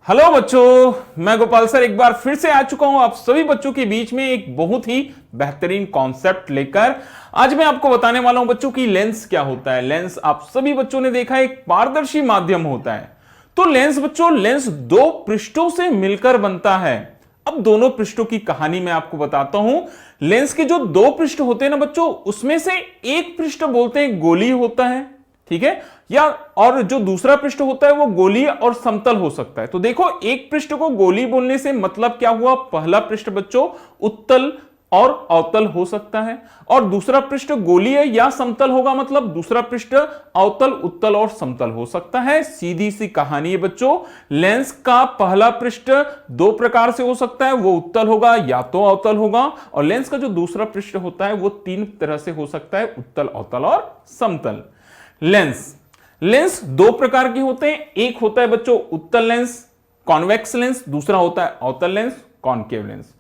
Hello बच्चों, मैं Gopal sir एक बार फिर से आ चुका हूं आप सभी बच्चों के बीच में एक बहुत ही बेहतरीन कॉन्सेप्ट लेकर। आज मैं आपको बताने वाला हूं बच्चों की लेंस क्या होता है। लेंस आप सभी बच्चों ने देखा एक पारदर्शी माध्यम होता है। तो लेंस बच्चों, लेंस दो पृष्ठों से मिलकर बनता है। अब दोनों पृष्ठों की कहानी मैं आपको बताता हूं। लेंस के जो दो पृष्ठ होते हैं ना बच्चों, उसमें से एक पृष्ठ बोलते हैं गोलीय होता है, ठीक है, या और जो दूसरा पृष्ठ होता है वो गोलीय और समतल हो सकता है। तो देखो, एक पृष्ठ को गोलीय बोलने से मतलब क्या हुआ, पहला पृष्ठ बच्चों उत्तल और अवतल हो सकता है, और दूसरा पृष्ठ गोलीय या समतल होगा मतलब दूसरा पृष्ठ अवतल, उत्तल और समतल हो सकता है। सीधी सी कहानी है बच्चों। लेंस का पहला पृष्ठ दो प्रकार से हो सकता है, वो उत्तल होगा या तो अवतल होगा, और लेंस का जो दूसरा पृष्ठ होता है वो तीन तरह से हो सकता है, उत्तल, अवतल और समतल। लेंस दो प्रकार के होते हैं। एक होता है बच्चों उत्तल लेंस, कॉन्वेक्स लेंस, दूसरा होता है अवतल लेंस, कॉनकेव लेंस।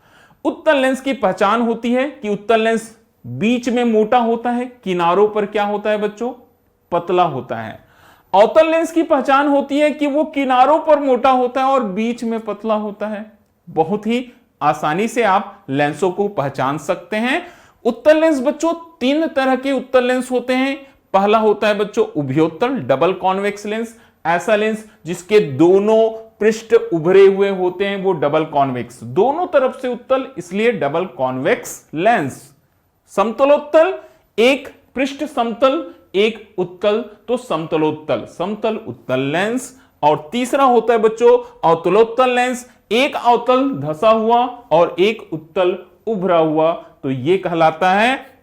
उत्तल लेंस की पहचान होती है कि उत्तल लेंस बीच में मोटा होता है, किनारों पर क्या होता है बच्चों, पतला होता है। अवतल लेंस की पहचान होती है कि वो किनारों पर मोटा होता है और बीच में पतला होता है। बहुत ही आसानी से आप लेंसों को पहचान सकते हैं। उत्तल लेंस बच्चों, तीन तरह के उत्तल लेंस होते हैं। पहला होता है बच्चों उभयोत्तल, डबल कॉन्वेक्स लेंस। ऐसा लेंस जिसके दोनों पृष्ठ उभरे हुए होते हैं वो डबल कॉन्वेक्स, दोनों तरफ से उत्तल, इसलिए डबल कॉन्वेक्स लेंस। समतलोत्तल, एक पृष्ठ समतल एक उत्तल, तो समतलोत्तल, समतल उत्तल लेंस। और तीसरा होता है बच्चों अवतलोत्तल लेंस, एक अवतल धंसा हुआ और एक उत्तल उभरा हुआ, तो यह कहलाता है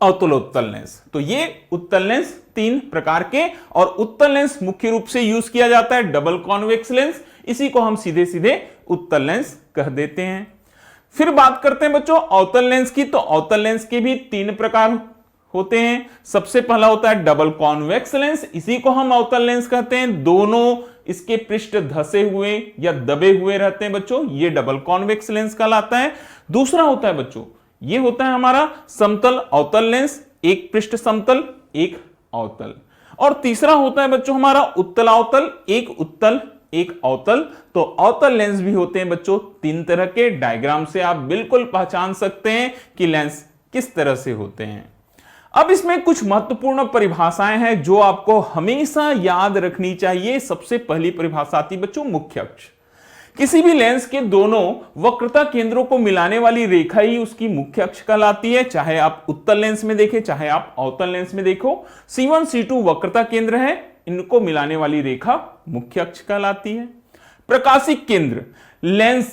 अवतलोत्तल लेंस। तो ये उत्तल लेंस तीन प्रकार के, और उत्तल लेंस मुख्य रूप से यूज किया जाता है डबल कॉन्वेक्स लेंस, इसी को हम सीधे सीधे उत्तल लेंस कह देते हैं। फिर बात करते हैं बच्चों अवतल लेंस की। तो अवतल लेंस के भी तीन प्रकार होते हैं। सबसे पहला होता है डबल कॉन्वेक्स लेंस, इसी को हम अवतल लेंस कहते हैं। दोनों इसके पृष्ठ धसे हुए या दबे हुए रहते हैं बच्चों, ये डबल कॉन्वेक्स लेंस कहलाता है। दूसरा होता है बच्चों, ये होता है हमारा समतल अवतल लेंस, एक पृष्ठ समतल एक अवतल। और तीसरा होता है बच्चों हमारा उत्तल अवतल, एक उत्तल एक अवतल। तो अवतल लेंस भी होते हैं बच्चों तीन तरह के। डायग्राम से आप बिल्कुल पहचान सकते हैं कि लेंस किस तरह से होते हैं। अब इसमें कुछ महत्वपूर्ण परिभाषाएं हैं जो आपको हमेशा याद रखनी चाहिए। सबसे पहली परिभाषा आती है बच्चों मुख्य अक्ष। किसी भी लेंस के दोनों वक्रता केंद्रों को मिलाने वाली रेखा ही उसकी मुख्य अक्ष कहलाती है, चाहे आप उत्तल लेंस में देखें चाहे आप अवतल लेंस में देखो। C1 C2 वक्रता केंद्र है, इनको मिलाने वाली रेखा मुख्य अक्ष कहलाती है। प्रकाशिक केंद्र लेंस,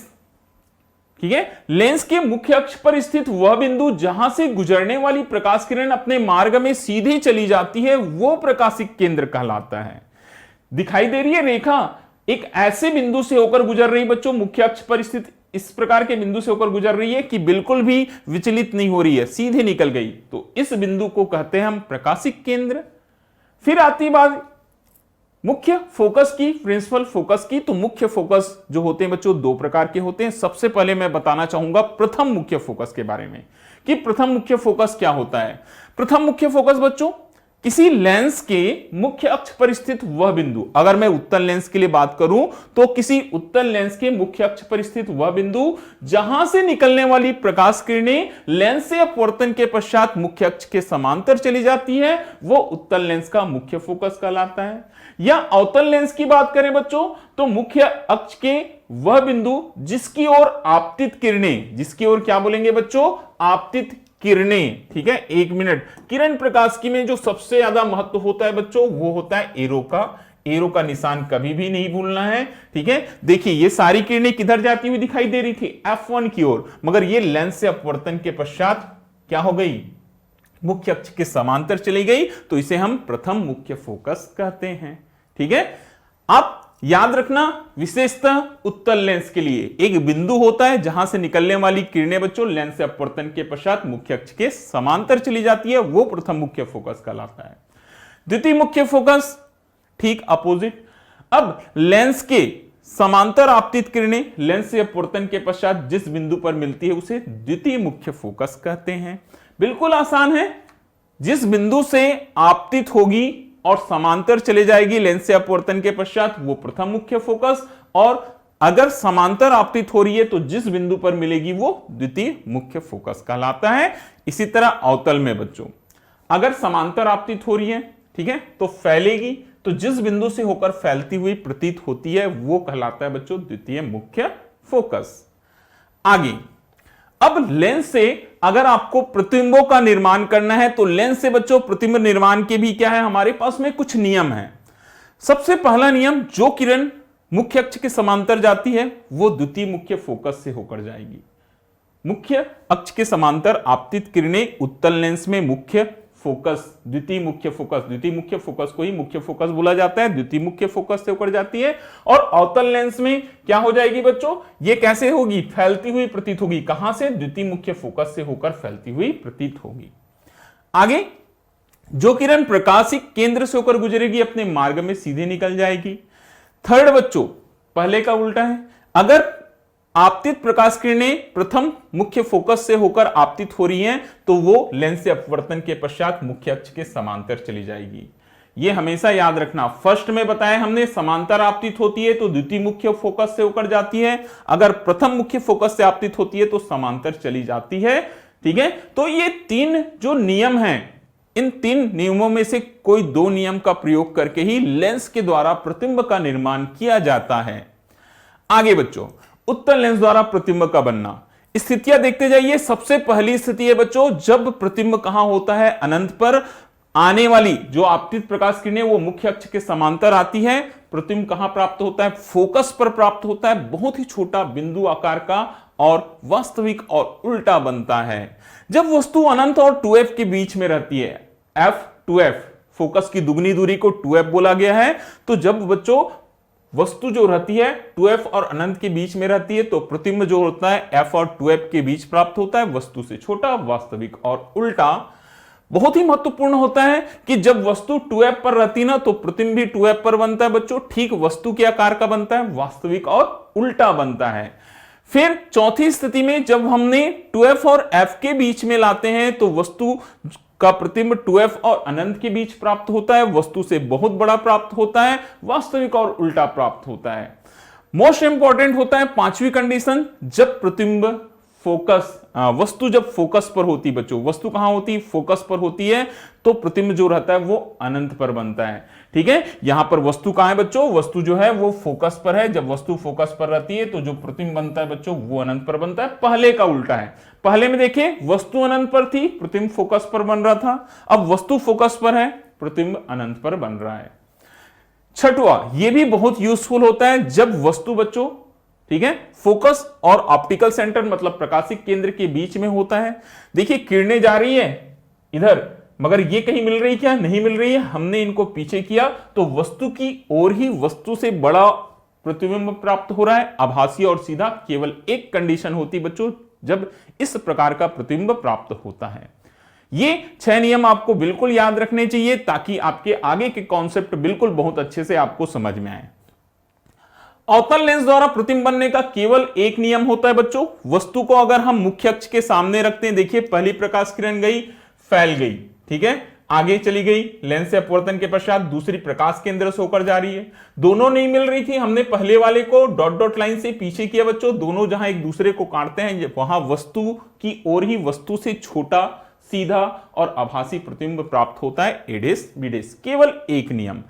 ठीक है, लेंस के मुख्य अक्ष पर स्थित वह बिंदु जहां से गुजरने वाली प्रकाश किरण अपने मार्ग में सीधी चली जाती है वो प्रकाशिक केंद्र कहलाता है। दिखाई दे रही है रेखा एक ऐसे बिंदु से होकर गुजर रही बच्चों, मुख्य अक्ष पर स्थित इस प्रकार के बिंदु से होकर गुजर रही है कि बिल्कुल भी विचलित नहीं हो रही है, सीधे निकल गई, तो इस बिंदु को कहते हैं हम प्रकाशिक केंद्र। फिर आती बात मुख्य फोकस की, प्रिंसिपल फोकस की। तो मुख्य फोकस जो होते हैं बच्चों दो प्रकार के होते हैं। सबसे पहले मैं बताना चाहूंगा प्रथम मुख्य फोकस के बारे में कि प्रथम मुख्य फोकस क्या होता है। प्रथम मुख्य फोकस बच्चों किसी लेंस के मुख्य अक्ष पर स्थित वह बिंदु, अगर मैं उत्तल लेंस के लिए बात करूं तो किसी उत्तल लेंस के मुख्य अक्ष पर स्थित वह बिंदु जहां से निकलने वाली प्रकाश किरणें लेंस से अपवर्तन के पश्चात मुख्य अक्ष के समांतर चली जाती है, वो उत्तल लेंस का मुख्य फोकस कहलाता है। या अवतल लेंस की बात करें बच्चों तो मुख्य अक्ष के वह बिंदु जिसकी ओर आपतित किरणें, जिसकी ओर क्या बोलेंगे बच्चों, आपतित किरणें, ठीक है। एक मिनट, किरण प्रकाश की में जो सबसे ज्यादा महत्व होता है बच्चों वो होता है एरो का। एरो का निशान कभी भी नहीं भूलना है, ठीक है। देखिए ये सारी किरणें किधर जाती हुई दिखाई दे रही थी, F1 की ओर, मगर ये लेंस से अपवर्तन के पश्चात क्या हो गई, मुख्य अक्ष के समांतर चली गई, तो इसे हम प्रथम मुख्य फोकस कहते हैं, ठीक है। आप याद रखना विशेषतः उत्तल लेंस के लिए एक बिंदु होता है जहां से निकलने वाली किरणें बच्चों लेंस से अपवर्तन के पश्चात मुख्य अक्ष के समांतर चली जाती है, वो प्रथम मुख्य फोकस कहलाता है। द्वितीय मुख्य फोकस ठीक अपोजिट। अब लेंस के समांतर आपतित किरणें लेंस से अपवर्तन के पश्चात जिस बिंदु पर मिलती है उसे द्वितीय मुख्य फोकस कहते हैं। बिल्कुल आसान है, जिस बिंदु से आपतित होगी और समांतर चले जाएगी लेंस से अपवर्तन के पश्चात वो प्रथम मुख्य फोकस, और अगर समांतर आपतित हो रही है तो जिस बिंदु पर मिलेगी वो द्वितीय मुख्य फोकस कहलाता है। इसी तरह अवतल में बच्चों अगर समांतर आपतित हो रही है, ठीक है, तो फैलेगी, तो जिस बिंदु से होकर फैलती हुई प्रतीत होती है वो कहलाता है बच्चों द्वितीय मुख्य फोकस। आगे, अब लेंस से अगर आपको प्रतिबिंबों का निर्माण करना है तो लेंस से बच्चों प्रतिबिंब निर्माण के भी क्या है, हमारे पास में कुछ नियम है। सबसे पहला नियम, जो किरण मुख्य अक्ष के समांतर जाती है वो द्वितीय मुख्य फोकस से होकर जाएगी। मुख्य अक्ष के समांतर आपतित किरणें उत्तल लेंस में मुख्य फोकस, द्वितीय मुख्य फोकस को ही मुख्य फोकस बोला जाता है, द्वितीय मुख्य फोकस से होकर जाती है। और अवतल लेंस में क्या हो जाएगी बच्चों, ये कैसे होगी, फैलती हुई प्रतीत होगी। कहां से, द्वितीय मुख्य फोकस से होकर फैलती हुई प्रतीत होगी। आगे, जो किरण प्रकाशिक केंद्र से होकर गुजरेगी अपने मार्ग में सीधे निकल जाएगी। थर्ड बच्चों, पहले का उल्टा है, अगर आपतित प्रकाश किरणें प्रथम मुख्य फोकस से होकर आपतित हो रही हैं तो वो लेंस से अपवर्तन के पश्चात मुख्य अक्ष के समांतर चली जाएगी। ये हमेशा याद रखना, फर्स्ट में बताया हमने समांतर आपतित होती है तो द्वितीय मुख्य फोकस से होकर जाती है, अगर प्रथम मुख्य फोकस से आपतित होती है तो समांतर चली जाती है। ठीक है, तो ये तीन जो नियम हैं, इन तीन नियमों में से कोई दो नियम का प्रयोग करके ही लेंस के द्वारा प्रतिबिंब का निर्माण किया जाता है। आगे बच्चों, उत्तल लेंस द्वारा प्रतिबिंब का बनना, स्थितियां देखते जाइए। सबसे पहली स्थिति है बच्चों, जब प्रतिबिंब कहां होता है, अनंत पर आने वाली जो आपतित प्रकाश किरणें वो मुख्य अक्ष के समांतर आती है। प्रतिबिंब कहां प्राप्त होता है, फोकस पर प्राप्त होता है, बहुत ही छोटा बिंदु आकार का, और वास्तविक और उल्टा बनता है। जब वस्तु अनंत और 2f के बीच में रहती है, f 2f, फोकस की दुगनी दूरी को 2f बोला गया है, तो जब बच्चों वस्तु जो रहती है 2f और अनंत के बीच में रहती है तो प्रतिबिंब जो होता है f और 2f के बीच प्राप्त होता है, वस्तु से छोटा, वास्तविक और उल्टा। बहुत ही महत्वपूर्ण होता है कि जब वस्तु 2f पर रहती ना तो प्रतिबिंब भी 2f पर बनता है बच्चों, ठीक वस्तु के आकार का बनता है, वास्तविक और उल्टा बनता है। फिर चौथी स्थिति में जब हमने 2f और f के बीच में लाते हैं तो वस्तु का प्रतिबिंब 2f और अनंत के बीच प्राप्त होता है, वस्तु से बहुत बड़ा प्राप्त होता है, वास्तविक और उल्टा प्राप्त होता है। मोस्ट इंपॉर्टेंट होता है पांचवी कंडीशन, जब प्रतिबिंब फोकस, वस्तु जब फोकस पर होती, बच्चों वस्तु कहां होती, फोकस पर होती है, तो प्रतिबिंब जो रहता है वो अनंत पर बनता है। ठीक है, यहां पर वस्तु कहां है बच्चों, वस्तु जो है वो फोकस पर है। जब वस्तु फोकस पर रहती है तो जो प्रतिबिंब बनता है बच्चों वो अनंत पर बनता है। पहले का उल्टा है, पहले में देखिए वस्तु अनंत पर थी, प्रतिबिंब फोकस पर बन रहा था, अब वस्तु फोकस पर है, प्रतिबिंब अनंत पर बन रहा है। छठवां, यह भी बहुत यूजफुल होता है, जब वस्तु बच्चों, ठीक है, फोकस और ऑप्टिकल सेंटर मतलब प्रकाशिक केंद्र के बीच में होता है। देखिए किरणें जा रही है इधर, मगर ये कहीं मिल रही, क्या नहीं मिल रही है, हमने इनको पीछे किया तो वस्तु की ओर ही वस्तु से बड़ा प्रतिबिंब प्राप्त हो रहा है, आभासी और सीधा। केवल एक कंडीशन होती बच्चों जब इस प्रकार का प्रतिबिंब प्राप्त होता है। ये 6 नियम आपको बिल्कुल याद रखने चाहिए ताकि आपके आगे के कॉन्सेप्ट बिल्कुल बहुत अच्छे से आपको समझ में आए। अवतल लेंस द्वारा प्रतिबिंब बनने का केवल एक नियम होता है बच्चों, वस्तु को अगर हम मुख्य अक्ष के सामने रखते हैं, देखिए पहली प्रकाश किरण गई, फैल गई, ठीक है, आगे चली गई, लेंस से अपवर्तन के पश्चात दूसरी प्रकाश केंद्र से होकर जा रही है, दोनों नहीं मिल रही थी, हमने पहले वाले को डॉट डॉट लाइन से पीछे किया बच्चों, दोनों जहां एक दूसरे को काटते हैं वहां वस्तु की ओर ही वस्तु से छोटा, सीधा और आभासी प्रतिबिंब प्राप्त होता है, एडेस बीडेस। केवल एक नियम।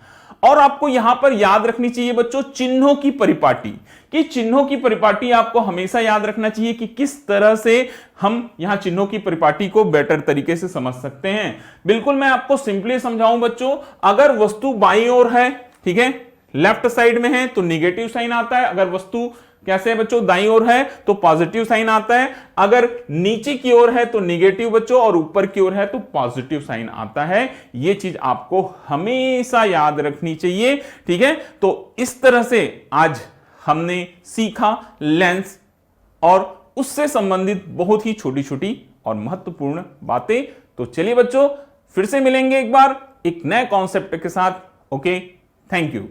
और आपको यहां पर याद रखनी चाहिए बच्चों चिन्हों की परिपाटी, कि चिन्हों की परिपाटी आपको हमेशा याद रखना चाहिए कि किस तरह से हम यहां चिन्हों की परिपाटी को बेटर तरीके से समझ सकते हैं। बिल्कुल मैं आपको सिंपली समझाऊं बच्चों, अगर वस्तु बाईं ओर है, ठीक है, लेफ्ट साइड में है तो निगेटिव साइन आता है, अगर वस्तु कैसे है बच्चों दाईं ओर है तो पॉजिटिव साइन आता है, अगर नीचे की ओर है तो निगेटिव बच्चों और ऊपर की ओर है तो पॉजिटिव साइन आता है। यह चीज आपको हमेशा याद रखनी चाहिए, ठीक है। तो इस तरह से आज हमने सीखा लेंस और उससे संबंधित बहुत ही छोटी छोटी और महत्वपूर्ण बातें। तो चलिए बच्चों फिर से मिलेंगे एक बार एक नए कॉन्सेप्ट के साथ। Okay, thank you.